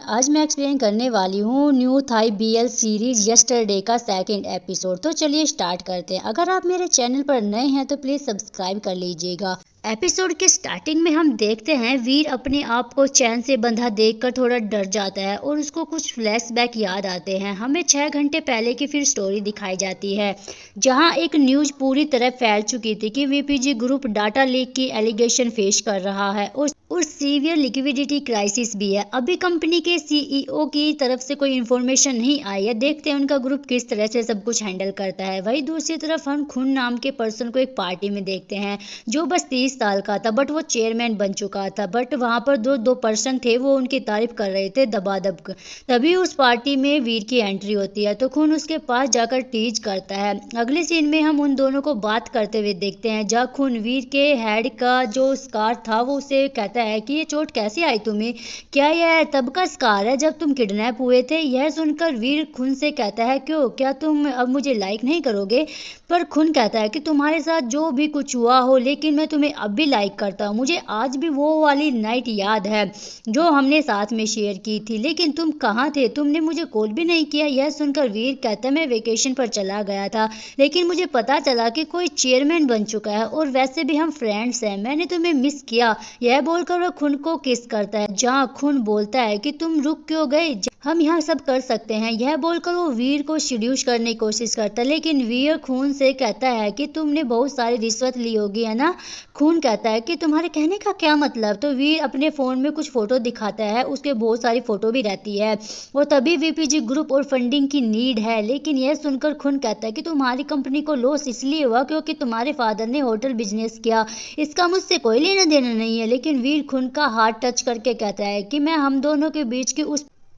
आज मैं एक्सप्लेन करने वाली हूँ new Thai BL series yesterday का सेकंड एपिसोड। तो चलिए स्टार्ट करते हैं। अगर आप मेरे चैनल पर नए हैं तो प्लीज़ सब्सक्राइब कर लीजिएगा। एपिसोड के स्टार्टिंग में हम देखते हैं वीर अपने आप को चैन से बंधा देखकर थोड़ा डर जाता है और उसको कुछ फ्लैशबैक याद आते हैं। हमें 6 घंटे पहले की फिर स्टोरी दिखाई जाती है जहां एक न्यूज़ पूरी तरह फैल चुकी थी कि वीपीजी ग्रुप डाटा लीक की एलिगेशन फेस कर रहा है और सीवियर लिक्विडिटी क्राइसिस भी है। अभी कंपनी के सीईओ की तरफ से कोई इन्फॉर्मेशन नहीं आई है। देखते हैं उनका ग्रुप किस तरह से सब कुछ हैंडल करता है। वही दूसरी तरफ हम खुन नाम के पर्सन को एक पार्टी में देखते हैं जो बस 30 साल का था, बट वो चेयरमैन बन चुका था। बट वहां पर दो पर्सन थे, वो उनकी तारीफ कर रहे थे दबादब। तभी उस पार्टी में वीर की एंट्री होती है तो खुन उसके पास जाकर टीज करता है। अगले सीन में हम उन दोनों को बात करते हुए देखते हैं जहाँ खुन वीर के हेड का जो स्कार था वो उसे कहता है कि ये चोट कैसे आई तुम्हें, क्या यह तब का स्कार है जब तुम किडनैप हुए थे। यह सुनकर वीर खुन से कहता है क्यों, क्या तुम अब मुझे लाइक नहीं करोगे। पर खुन कहता है कि तुम्हारे साथ जो भी कुछ हुआ हो लेकिन मैं तुम्हें अब भी लाइक करता हूँ। मुझे आज भी वो वाली नाइट याद है जो हमने साथ में शेयर की थी, लेकिन तुम कहाँ थे, तुमने मुझे कॉल भी नहीं किया। यह सुनकर वीर कहता है मैं वेकेशन पर चला गया था लेकिन मुझे पता चला कि कोई चेयरमैन बन चुका है और वैसे भी हम फ्रेंड्स हैं, मैंने तुम्हें मिस किया। यह बोलकर वह खुन को किस करता है जहाँ खुन बोलता है कि तुम रुक क्यों गए, हम यहाँ सब कर सकते हैं। यह बोलकर वो वीर को सीड्यूस करने की कोशिश करता है लेकिन वीर खून से कहता है कि तुमने बहुत सारी रिश्वत ली होगी है ना। खून कहता है कि तुम्हारे कहने का क्या मतलब। तो वीर अपने फोन में कुछ फोटो दिखाता है, उसके बहुत सारी फोटो भी रहती है और तभी वीपीजी ग्रुप और फंडिंग की नीड है। लेकिन यह सुनकर खून कहता है कि तुम्हारी कंपनी को लॉस इसलिए हुआ क्योंकि तुम्हारे फादर ने होटल बिजनेस किया, इसका मुझसे कोई लेना देना नहीं है। लेकिन वीर खून का हाथ टच करके कहता है कि मैं हम दोनों के बीच की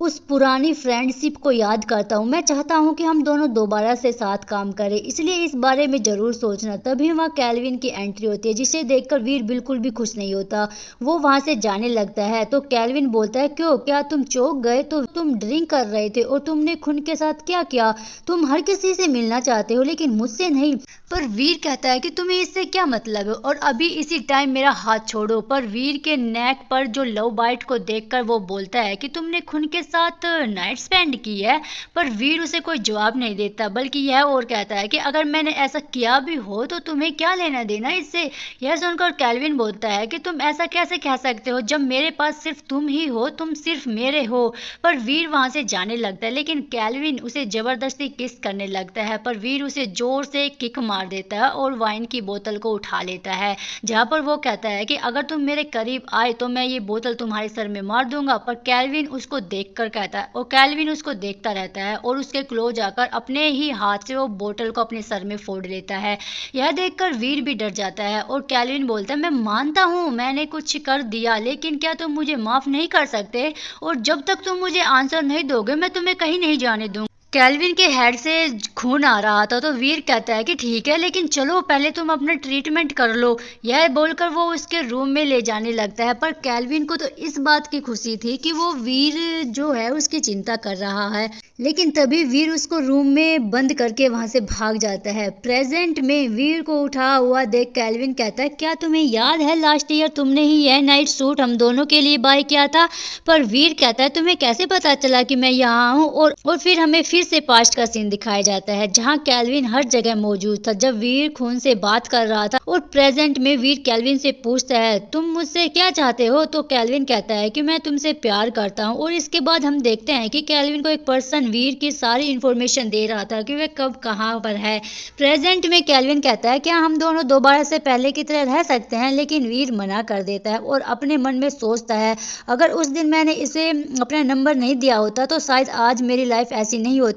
उस पुरानी फ्रेंडशिप को याद करता हूँ। मैं चाहता हूँ कि हम दोनों दोबारा से साथ काम करें, इसलिए इस बारे में जरूर सोचना। तभी वहाँ कैल्विन की एंट्री होती है जिसे देखकर वीर बिल्कुल भी खुश नहीं होता। वो वहाँ से जाने लगता है तो कैल्विन बोलता है क्यों, क्या तुम चौंक गए, तो तुम ड्रिंक कर रहे थे और तुमने खून के साथ क्या किया। तुम हर किसी से मिलना चाहते हो लेकिन मुझसे नहीं। पर वीर कहता है कि तुम्हें इससे क्या मतलब है और अभी इसी टाइम मेरा हाथ छोड़ो। पर वीर के नेक पर जो लव बाइट को देखकर वो बोलता है कि तुमने खून के साथ नाइट स्पेंड की है। पर वीर उसे कोई जवाब नहीं देता बल्कि यह और कहता है कि अगर मैंने ऐसा किया भी हो तो तुम्हें क्या लेना देना इससे। यह सुनकर कैल्विन बोलता है कि तुम ऐसा कैसे कह सकते हो जब मेरे पास सिर्फ तुम ही हो, तुम सिर्फ मेरे हो। पर वीर वहां से जाने लगता है लेकिन कैल्विन उसे जबरदस्ती किस करने लगता है। पर वीर उसे जोर से किक मार देता है और वाइन की बोतल को उठा लेता है जहां पर वो कहता है कि अगर तुम मेरे करीब आए तो मैं ये बोतल तुम्हारे सर में मार दूंगा। पर कैल्विन उसको देखकर कहता है और कैल्विन उसको देखता रहता है और उसके क्लोज आकर अपने ही हाथ से वो बोतल को अपने सर में फोड़ लेता है। यह देखकर वीर भी डर जाता है और कैल्विन बोलता है मैं मानता हूँ मैंने कुछ कर दिया लेकिन क्या तुम मुझे माफ नहीं कर सकते, और जब तक तुम मुझे आंसर नहीं दोगे मैं तुम्हें कहीं नहीं जाने दूंगा। कैल्विन के हेड से खून आ रहा था तो वीर कहता है कि ठीक है लेकिन चलो पहले तुम अपना ट्रीटमेंट कर लो। यह बोलकर वो उसके रूम में ले जाने लगता है। पर कैल्विन को तो इस बात की खुशी थी कि वो वीर जो है उसकी चिंता कर रहा है, लेकिन तभी वीर उसको रूम में बंद करके वहां से भाग जाता है। प्रेजेंट में वीर को उठा हुआ देख कैल्विन कहता है क्या तुम्हें याद है लास्ट ईयर तुमने ही यह नाइट सूट हम दोनों के लिए बाय किया था। पर वीर कहता है तुम्हें कैसे पता चला कि मैं यहाँ हूँ, और फिर हमें फिर से पास्ट का सीन दिखाया जाता है जहाँ कैल्विन हर जगह मौजूद था जब वीर खून से बात कर रहा था। और प्रेजेंट में वीर कैल्विन से पूछता है तुम मुझसे क्या चाहते हो। तो कैल्विन कहता है कि मैं तुमसे प्यार करता हूँ। और इसके बाद हम देखते हैं कि कैल्विन को एक पर्सन वीर की सारी इंफॉर्मेशन दे रहा था कि वह कब कहाँ पर है। प्रेजेंट में कैल्विन कहता है क्या हम दोनों दोबारा से पहले की तरह रह सकते हैं, लेकिन वीर मना कर देता है और अपने मन में सोचता है अगर उस दिन मैंने इसे अपना नंबर नहीं दिया होता तो शायद आज मेरी लाइफ ऐसी नहीं होती।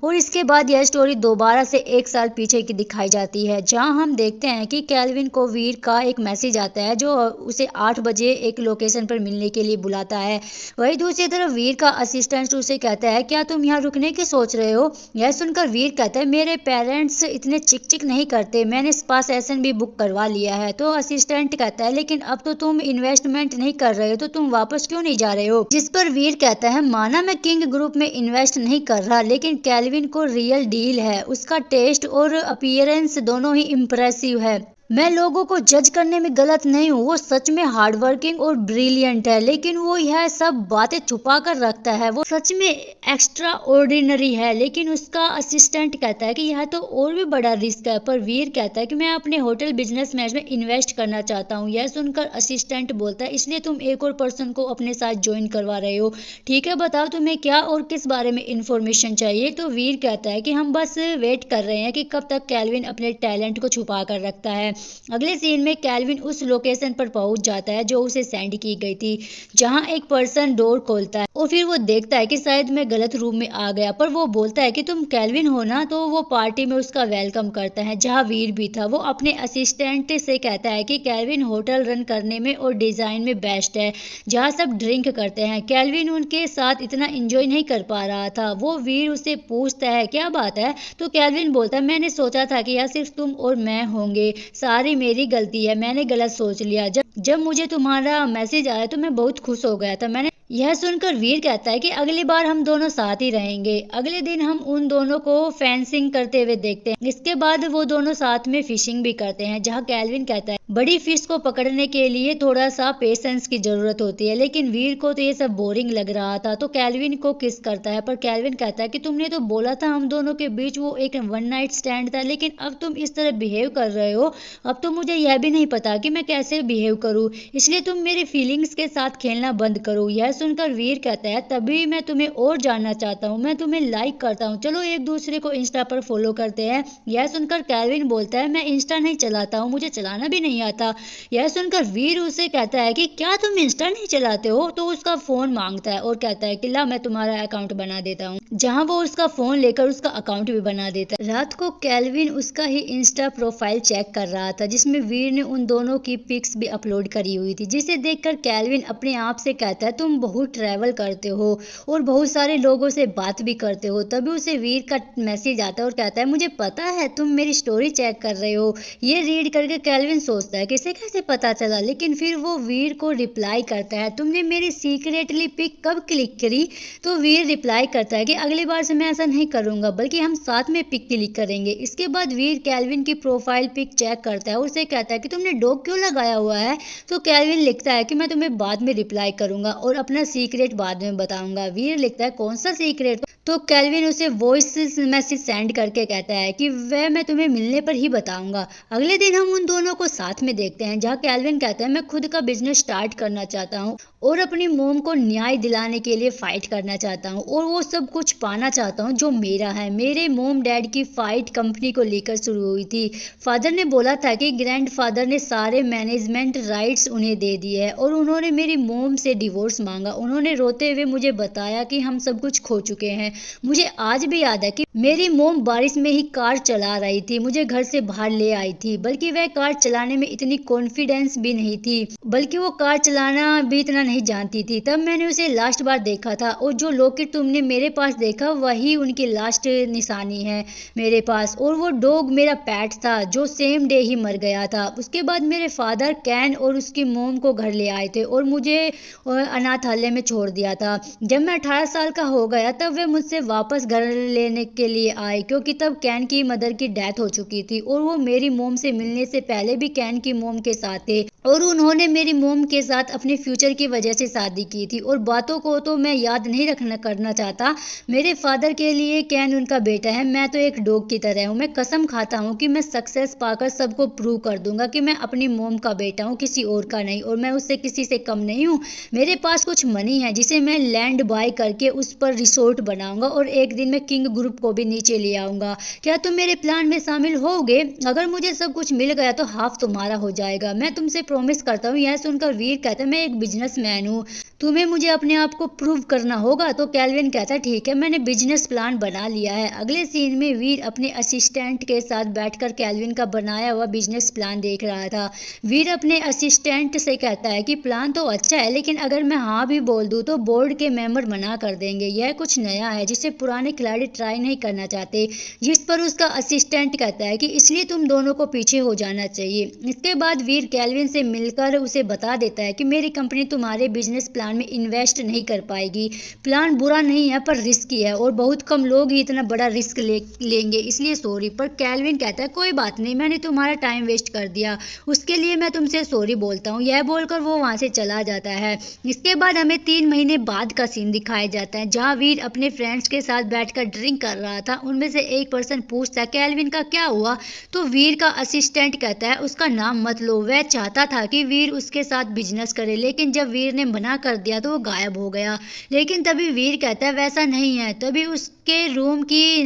और इसके बाद यह स्टोरी दोबारा से 1 साल पीछे की दिखाई जाती है जहां हम देखते हैं कि कैल्विन को वीर का एक मैसेज आता है जो उसे 8 बजे एक लोकेशन पर मिलने के लिए बुलाता है। वही दूसरी तरफ वीर का असिस्टेंट उसे कहता है क्या तुम यहाँ रुकने की सोच रहे हो। यह सुनकर वीर कहता है मेरे पेरेंट्स इतने चिक चिक नहीं करते, मैंने स्पा सेशन भी बुक करवा लिया है। तो असिस्टेंट कहता है लेकिन अब तो तुम इन्वेस्टमेंट नहीं कर रहे हो तो तुम वापस क्यों नहीं जा रहे हो। जिस पर वीर कहता है माना मैं किंग ग्रुप में इन्वेस्ट नहीं कर रहा लेकिन कैल्विन को रियल डील है, उसका टेस्ट और अपीयरेंस दोनों ही इम्प्रेसिव है। मैं लोगों को जज करने में गलत नहीं हूँ, वो सच में हार्ड वर्किंग और ब्रिलियंट है, लेकिन वो यह सब बातें छुपा कर रखता है। वो सच में एक्स्ट्रा ऑर्डिनरी है। लेकिन उसका असिस्टेंट कहता है कि यह तो और भी बड़ा रिस्क है। पर वीर कहता है कि मैं अपने होटल बिजनेस में इन्वेस्ट करना चाहता हूँ। यह सुनकर असिस्टेंट बोलता है, इसलिए तुम एक और पर्सन को अपने साथ ज्वाइन करवा रहे हो। ठीक है, बताओ तुम्हें क्या और किस बारे में इंफॉर्मेशन चाहिए। तो वीर कहता है कि हम बस वेट कर रहे हैं कि कब तक कैल्विन अपने टैलेंट को छुपा कर रखता है। अगले सीन में कैल्विन उस लोकेशन पर पहुंच जाता है जो उसे सेंड की गई थी, जहां एक पर्सन डोर खोलता है और फिर वो देखता है कि शायद मैं गलत रूम में आ गया। पर वो बोलता है कि तुम कैल्विन हो ना। तो वो पार्टी में उसका वेलकम करता है जहां वीर भी था। वो अपने असिस्टेंट से कहता है कि कैल्विन होटल रन करने में और डिजाइन में बेस्ट है, जहां सब ड्रिंक करते हैं। कैल्विन उनके साथ इतना एंजॉय नहीं कर पा रहा था। वो वीर उसे पूछता है क्या बात है। तो कैल्विन बोलता है, मैंने सोचा था कि यह सिर्फ तुम और मैं होंगे, सारी मेरी गलती है, मैंने गलत सोच लिया। जब मुझे तुम्हारा मैसेज आया तो मैं बहुत खुश हो गया था। मैंने यह सुनकर वीर कहता है कि अगली बार हम दोनों साथ ही रहेंगे। अगले दिन हम उन दोनों को फेंसिंग करते हुए देखते हैं। इसके बाद वो दोनों साथ में फिशिंग भी करते हैं, जहां कैल्विन कहता है बड़ी फिश को पकड़ने के लिए थोड़ा सा पेशेंस की जरूरत होती है। लेकिन वीर को तो ये सब बोरिंग लग रहा था, तो कैल्विन को किस करता है। पर कैल्विन कहता है कि तुमने तो बोला था हम दोनों के बीच वो एक वन नाइट स्टैंड था, लेकिन अब तुम इस तरह बिहेव कर रहे हो। अब तो मुझे यह भी नहीं पता कि मैं कैसे बिहेव करूं, इसलिए तुम मेरी फीलिंग्स के साथ खेलना बंद करो। यह सुनकर वीर कहता है, तभी मैं तुम्हें और जानना चाहता हूँ, मैं तुम्हें लाइक करता हूँ, चलो एक दूसरे को इंस्टा पर फॉलो करते हैं। यह सुनकर कैल्विन बोलता है, मैं इंस्टा नहीं चलाता हूँ, मुझे चलाना भी नहीं आता। यह सुनकर वीर उसे कहता है कि क्या तुम इंस्टा नहीं चलाते हो। तो उसका फोन मांगता है और कहता है कि ला मैं तुम्हारा अकाउंट बना देता हूँ, जहाँ वो उसका फोन लेकर उसका अकाउंट भी बना देता है। रात को कैल्विन उसका ही इंस्टा प्रोफाइल चेक कर रहा था, जिसमें वीर ने उन दोनों की पिक्स भी अपलोड करी हुई थी, जिसे देखकर कैल्विन अपने आप से कहता है, तुम बहुत ट्रैवल करते हो और बहुत सारे लोगों से बात भी करते हो। तभी उसे वीर का मैसेज आता है और कहता है, मुझे पता है तुम मेरी स्टोरी चेक कर रहे हो। ये रीड करके कैल्विन सोचता है कि इसे कैसे पता चला, लेकिन फिर वो वीर को रिप्लाई करता है, तुमने मेरी सीक्रेटली पिक कब क्लिक करी। तो वीर रिप्लाई करता है कि अगली बार से मैं ऐसा नहीं करूंगा, बल्कि हम साथ में पिक क्लिक करेंगे। इसके बाद वीर कैल्विन की प्रोफाइल पिक चेक करता है और उसे कहता है कि तुमने डॉग क्यों लगाया हुआ है। तो कैल्विन लिखता है कि मैं तुम्हें बाद में रिप्लाई करूंगा और अपना सीक्रेट बाद में बताऊंगा। वीर लिखता है, कौन सा सीक्रेट। तो कैल्विन उसे वॉइस मैसेज सेंड करके कहता है कि वह मैं तुम्हें मिलने पर ही बताऊंगा। अगले दिन हम उन दोनों को साथ में देखते हैं, जहां कैल्विन कहता है, मैं खुद का बिजनेस स्टार्ट करना चाहता हूँ और अपनी मोम को न्याय दिलाने के लिए फाइट करना चाहता हूँ और वो सब कुछ पाना चाहता हूँ जो मेरा है। मेरे मोम डैड की फाइट कंपनी को लेकर शुरू हुई थी। फादर ने बोला था कि ग्रैंडफादर ने सारे मैनेजमेंट राइट्स उन्हें दे दिए हैं और उन्होंने मेरी मोम से डिवोर्स मांगा। उन्होंने रोते हुए मुझे बताया कि हम सब कुछ खो चुके हैं। मुझे आज भी याद है कि मेरी मोम बारिश में ही कार चला रही थी, मुझे घर से बाहर ले आई थी, बल्कि वह कार चलाने में इतनी कॉन्फिडेंस भी नहीं थी, बल्कि वो कार चलाना भी इतना नहीं जानती थी। तब मैंने उसे लास्ट बार देखा था और जो लॉकेट तुमने मेरे पास देखा वही उनकी लास्ट निशानी है मेरे पास। और वो डॉग मेरा पेट था जो सेम डे ही मर गया था। उसके बाद मेरे फादर कैन और उसकी मोम को घर ले आए थे और मुझे अनाथालय में छोड़ दिया था। जब मैं 18 साल का हो गया तब वे मुझसे वापस घर लेने के लिए आए, क्योंकि तब कैन की मदर की डेथ हो चुकी थी और वो मेरी मोम से मिलने से पहले भी कैन की मोम के साथ थे और उन्होंने मेरी मोम के साथ अपने फ्यूचर की वजह से शादी की थी। और बातों को तो मैं याद नहीं रखना करना चाहता। मेरे फादर के लिए कैन उनका बेटा है, मैं तो एक डॉग की तरह हूँ। मैं कसम खाता हूँ कि मैं सक्सेस पाकर सबको प्रूव कर दूंगा कि मैं अपनी मोम का बेटा हूँ, किसी और का नहीं, और मैं उससे किसी से कम नहीं हूँ। मेरे पास कुछ मनी है जिसे मैं लैंड बाय करके उस पर रिसोर्ट बनाऊंगा और एक दिन मैं किंग ग्रुप को भी नीचे ले आऊंगा। क्या तुम मेरे प्लान में शामिल होगे। अगर मुझे सब कुछ मिल गया तो हाफ तुम्हारा हो जाएगा, मैं तुमसे प्रॉमिस करता हूँ। यह सुनकर वीर कहता है, मैं एक बिजनेसमैन हूँ, तुम्हें मुझे अपने आप को प्रूव करना होगा। तो कैल्विन कहता है, ठीक है, मैंने बिजनेस प्लान बना लिया है। अगले सीन में वीर अपने असिस्टेंट के साथ बैठकर कैल्विन का बनाया हुआ बिजनेस प्लान देख रहा था। वीर अपने असिस्टेंट से कहता है कि प्लान तो अच्छा है, लेकिन अगर मैं हाँ भी बोल दूं तो बोर्ड के मेंबर मना कर देंगे। यह कुछ नया है जिसे पुराने खिलाड़ी ट्राई नहीं करना चाहते। जिस पर उसका असिस्टेंट कहता है कि इसलिए तुम दोनों को पीछे हो जाना चाहिए। इसके बाद वीर कैल्विन से मिलकर उसे बता देता है कि मेरी कंपनी तुम्हारे बिजनेस प्लान में इन्वेस्ट नहीं कर पाएगी। प्लान बुरा नहीं है पर रिस्की है और बहुत कम लोग ही इतना बड़ा रिस्क लेंगे, इसलिए सॉरी। पर कैल्विन कहता है कोई बात नहीं, मैंने तुम्हारा टाइम वेस्ट कर दिया, उसके लिए मैं तुमसे सॉरी बोलता हूँ। यह बोलकर वो वहां से चला जाता है। इसके बाद हमें 3 महीने बाद का सीन दिखाया जाता है जहाँ वीर अपने फ्रेंड्स के साथ बैठकर ड्रिंक कर रहा था। उनमें से एक पर्सन पूछता है कैल्विन का क्या हुआ, तो वीर का असिस्टेंट कहता है उसका नाम मत लो। वह चाहता था कि वीर उसके साथ बिजनेस करे, लेकिन जब वीर ने मना कर दिया तो वो गायब हो गया। लेकिन तभी वीर कहता है वैसा नहीं है। तभी उसके रूम की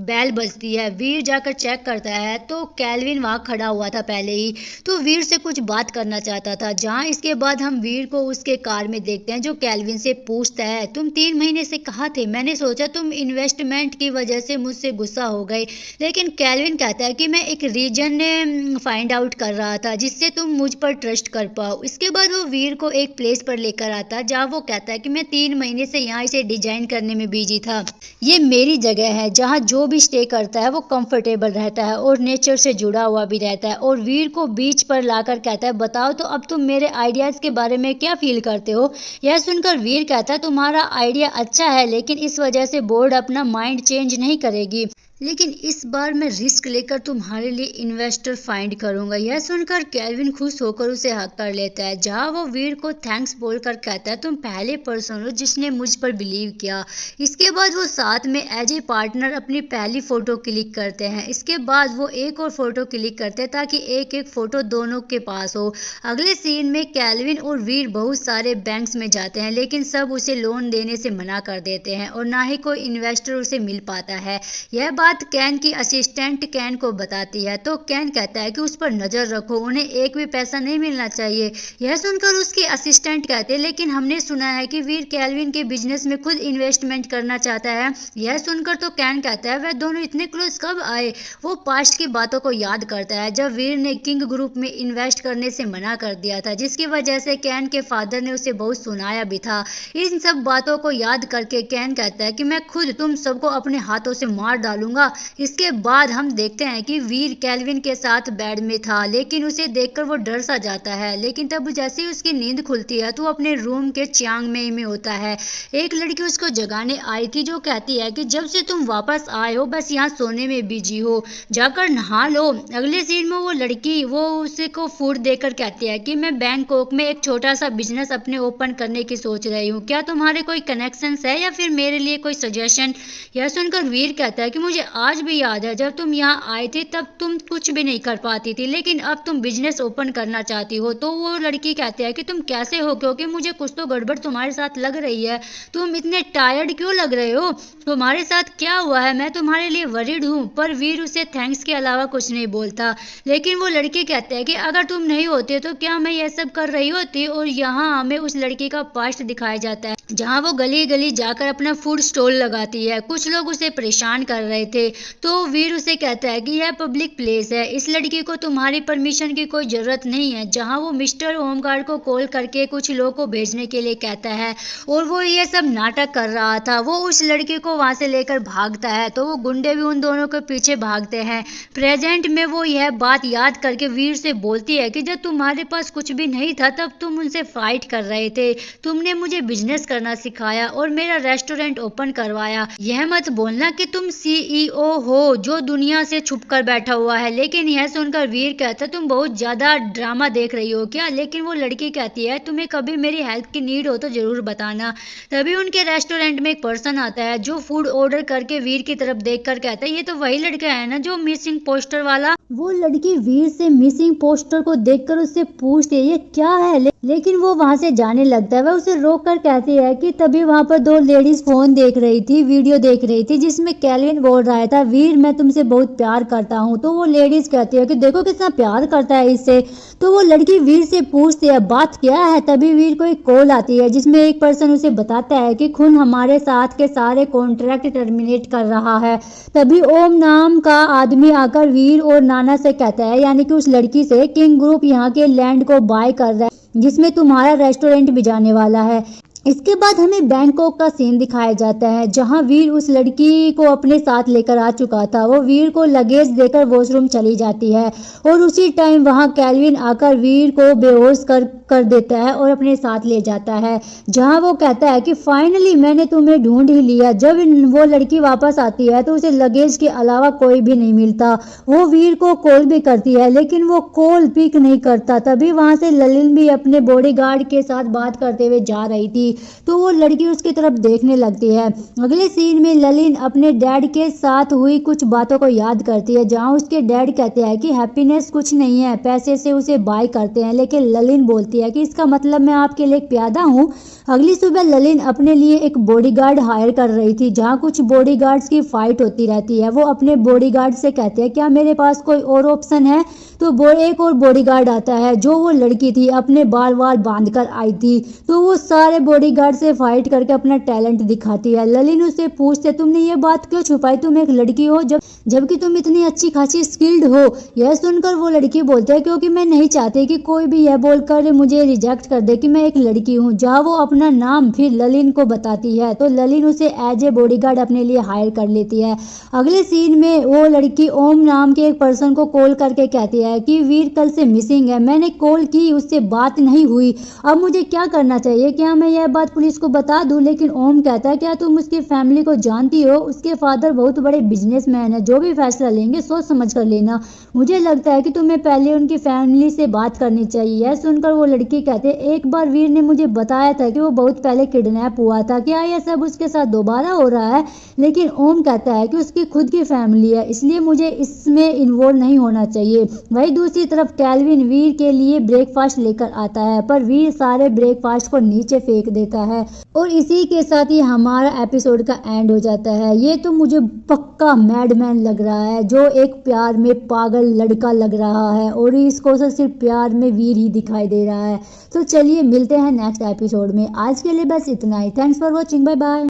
बेल बजती है। वीर जाकर चेक करता है तो कैल्विन वहां खड़ा हुआ था पहले ही, तो वीर से कुछ बात करना चाहता था। जहां इसके बाद हम वीर को उसके कार में देखते हैं जो कैल्विन से पूछता है तुम 3 महीने से कहाँ थे, मैंने सोचा तुम इन्वेस्टमेंट की वजह से मुझसे गुस्सा हो गए। लेकिन कैल्विन कहता है कि मैं एक रीजन फाइंड आउट कर रहा था जिससे तुम मुझ पर ट्रस्ट कर पाओ। इसके बाद वो वीर को एक प्लेस पर लेकर आता है जहाँ वो कहता है कि मैं 3 महीने से यहाँ इसे डिजाइन करने में बिजी था। ये मेरी जगह है जहाँ जो भी स्टे करता है वो कंफर्टेबल रहता है और नेचर से जुड़ा हुआ भी रहता है। और वीर को बीच पर लाकर कहता है बताओ तो अब तुम मेरे आइडियाज के बारे में क्या फील करते हो। यह सुनकर वीर कहता है तुम्हारा आइडिया अच्छा है, लेकिन इस वजह से बोर्ड अपना माइंड चेंज नहीं करेगी, लेकिन इस बार मैं रिस्क लेकर तुम्हारे लिए इन्वेस्टर फाइंड करूंगा। यह सुनकर कैल्विन खुश होकर उसे हक कर लेता है जहां वो वीर को थैंक्स बोलकर कहता है तुम पहले पर्सन हो जिसने मुझ पर बिलीव किया। इसके बाद वो साथ में एज ए पार्टनर अपनी पहली फोटो क्लिक करते हैं। इसके बाद वो एक और फोटो क्लिक करते हैं ताकि एक एक फोटो दोनों के पास हो। अगले सीन में कैल्विन और वीर बहुत सारे बैंक्स में जाते हैं, लेकिन सब उसे लोन देने से मना कर देते हैं और ना ही कोई इन्वेस्टर उसे मिल पाता है। यह बात कैन की असिस्टेंट कैन को बताती है तो कैन कहता है कि उस पर नजर रखो, उन्हें एक भी पैसा नहीं मिलना चाहिए। यह सुनकर उसकी असिस्टेंट कहते हैं लेकिन हमने सुना है कि वीर कैल्विन के बिजनेस में खुद इन्वेस्टमेंट करना चाहता है। यह सुनकर तो कैन कहता है वह दोनों इतने क्लोज कब आए। वो पास्ट की बातों को याद करता है जब वीर ने किंग ग्रुप में इन्वेस्ट करने से मना कर दिया था, जिसकी वजह से कैन के फादर ने उसे बहुत सुनाया भी था। इन सब बातों को याद करके कैन कहता है कि मैं खुद तुम सबको अपने हाथों से मार डालूंगा। इसके बाद हम देखते हैं कि वीर कैल्विन के साथ बेड में था, लेकिन उसे देखकर वो डर सा जाता है। लेकिन तब जैसे ही उसकी नींद खुलती है तो वो अपने रूम के चियांग में होता है। एक लड़की उसको जगाने आई थी जो कहती है कि जब से तुम वापस आए हो बस यहाँ सोने में बिजी हो, जाकर नहा लो। अगले सीन में वो लड़की वो उसे को फूड देकर कहती है कि मैं बैंकॉक में एक छोटा सा बिजनेस अपने ओपन करने की सोच रही हूँ, क्या तुम्हारे कोई कनेक्शंस है या फिर मेरे लिए कोई सजेशन। यह सुनकर वीर कहता है कि मुझे आज भी याद है जब तुम यहाँ आए थे तब तुम कुछ भी नहीं कर पाती थी, लेकिन अब तुम बिजनेस ओपन करना चाहती हो। तो वो लड़की कहती है कि तुम कैसे हो, क्योंकि मुझे कुछ तो गड़बड़ तुम्हारे साथ लग रही है। तुम इतने टायर्ड क्यों लग रहे हो, तुम्हारे साथ क्या हुआ है, मैं तुम्हारे लिए वरीड हूँ। पर वीर उसे थैंक्स के अलावा कुछ नहीं बोलता। लेकिन वो लड़की कहती है कि अगर तुम नहीं होते तो क्या मैं यह सब कर रही होती। और यहाँ हमें उस लड़की का पास्ट दिखाया जाता है जहाँ वो गली गली जाकर अपना फूड स्टॉल लगाती है। कुछ लोग उसे परेशान कर रहे थे तो वीर उसे कहता है कि यह पब्लिक प्लेस है, इस लड़की को तुम्हारी परमिशन की कोई जरूरत नहीं है। जहां वो मिस्टर होमगार्ड को कॉल करके कुछ लोगों को भेजने के लिए कहता है और वो ये सब नाटक कर रहा था। वो उस लड़की को वहां से लेकर भागता है तो वो गुंडे भी उन दोनों के पीछे भागते हैं। प्रेजेंट में वो यह बात याद करके वीर से बोलती है कि जब तुम्हारे पास कुछ भी नहीं था तब तुम उनसे फाइट कर रहे थे, तुमने मुझे बिजनेस करना सिखाया और मेरा रेस्टोरेंट ओपन करवाया। यह मत बोलना कि तुम CEO हो जो दुनिया से छुपकर बैठा हुआ है। लेकिन यह सुनकर वीर कहता तुम बहुत ज्यादा ड्रामा देख रही हो क्या। लेकिन वो लड़की कहती है तुम्हें कभी मेरी हेल्प की नीड हो तो जरूर बताना। तभी उनके रेस्टोरेंट में एक पर्सन आता है जो फूड ऑर्डर करके वीर की तरफ देखकर कहता है ये तो वही लड़का है ना जो मिसिंग पोस्टर वाला। वो लड़की वीर से मिसिंग पोस्टर को देखकर उससे पूछती है ये क्या है, लेकिन वो वहां से जाने लगता है। वह उसे रोक कर कहती है कि तभी वहां पर 2 लेडीज फोन देख रही थी, वीडियो देख रही थी जिसमें कैल्विन बोल रहा था वीर मैं तुमसे बहुत प्यार करता हूँ। तो वो लेडीज कहती है कि देखो कितना प्यार करता है इससे। तो वो लड़की वीर से पूछती है बात क्या है। तभी वीर को एक कॉल आती है जिसमें एक पर्सन उसे बताता है कि खुन हमारे साथ के सारे कॉन्ट्रैक्ट टर्मिनेट कर रहा है। तभी ओम नाम का आदमी आकर वीर और नाना से कहता है यानी कि उस लड़की से किंग ग्रुप यहाँ के लैंड को बाय कर रहा है जिसमें तुम्हारा रेस्टोरेंट भी जाने वाला है। इसके बाद हमें बैंकॉक का सीन दिखाया जाता है जहां वीर उस लड़की को अपने साथ लेकर आ चुका था। वो वीर को लगेज देकर वॉशरूम चली जाती है और उसी टाइम वहां कैल्विन आकर वीर को बेहोश कर देता है और अपने साथ ले जाता है, जहां वो कहता है कि फाइनली मैंने तुम्हें ढूंढ ही लिया। जब वो लड़की वापस आती है तो उसे लगेज के अलावा कोई भी नहीं मिलता। वो वीर को कॉल भी करती है लेकिन वो कॉल पिक नहीं करता। तभी वहां से ललिन भी अपने बॉडीगार्ड के साथ बात करते हुए जा रही थी तो वो लड़की उसकी तरफ देखने लगती है। अगले सीन में ललिन अपने डैड के साथ हुई कुछ बातों को याद करती है, जहां उसके डैड कहते हैं कि हैप्पीनेस कुछ नहीं है, पैसे से उसे बाय करते हैं, लेकिन ललिन बोलती है कि इसका मतलब मैं आपके लिए एक प्यादा हूँ। अगली सुबह ललिन अपने लिए एक बॉडीगार्ड हायर कर रही थी, जहां कुछ बॉडीगार्ड्स की फाइट होती रहती है। वो अपने बॉडीगार्ड से कहते हैं क्या मेरे पास कोई और ऑप्शन है, तो एक और बॉडीगार्ड आता है जो वो लड़की थी अपने बाल बांध कर आई थी। तो वो सारे बॉडीगार्ड से फाइट करके अपना टैलेंट दिखाती है। ललिन उससे पूछते तुमने ये बात क्यों छुपाई, तुम एक लड़की हो जबकि तुम इतनी अच्छी खासी स्किल्ड हो। यह सुनकर वो लड़की बोलती है क्योंकि मैं नहीं चाहती कि कोई भी यह बोलकर मुझे रिजेक्ट कर दे कि मैं एक लड़की हूँ। जहाँ वो अपना नाम फिर ललिन को बताती है तो ललिन उसे एज ए बॉडीगार्ड अपने लिए हायर कर लेती है। अगले सीन में वो लड़की ओम नाम के एक पर्सन को कॉल करके कहती है कि वीर कल से मिसिंग है, मैंने कॉल की उससे बात नहीं हुई, अब मुझे क्या करना चाहिए, क्या मैं यह बात पुलिस को बता दूं। लेकिन ओम कहता है क्या तुम उसकी फैमिली को जानती हो, उसके फादर बहुत बड़े बिजनेसमैन है, जो भी फैसला लेंगे सोच समझ कर लेना, मुझे लगता है कि तुम्हें पहले उनकी फैमिली से बात करनी चाहिए। यह सुनकर वो लड़की कहते एक बार वीर ने मुझे बताया था कि वो बहुत पहले किडनैप हुआ था, क्या यह सब उसके साथ दोबारा हो रहा है। लेकिन ओम कहता है कि उसकी खुद की फैमिली है इसलिए मुझे इसमें इन्वॉल्व नहीं होना चाहिए। वही दूसरी तरफ कैल्विन वीर के लिए ब्रेकफास्ट लेकर आता है पर वीर सारे ब्रेकफास्ट को नीचे फेंक देता है और इसी के साथ ही हमारा एपिसोड का एंड हो जाता है। ये तो मुझे पक्का मैडमैन लग रहा है जो एक प्यार में पागल लड़का लग रहा है और इसको सिर्फ प्यार में वीर ही दिखाई दे रहा है। तो चलिए मिलते हैं नेक्स्ट एपिसोड में, आज के लिए बस इतना ही। Thanks for watching, bye bye.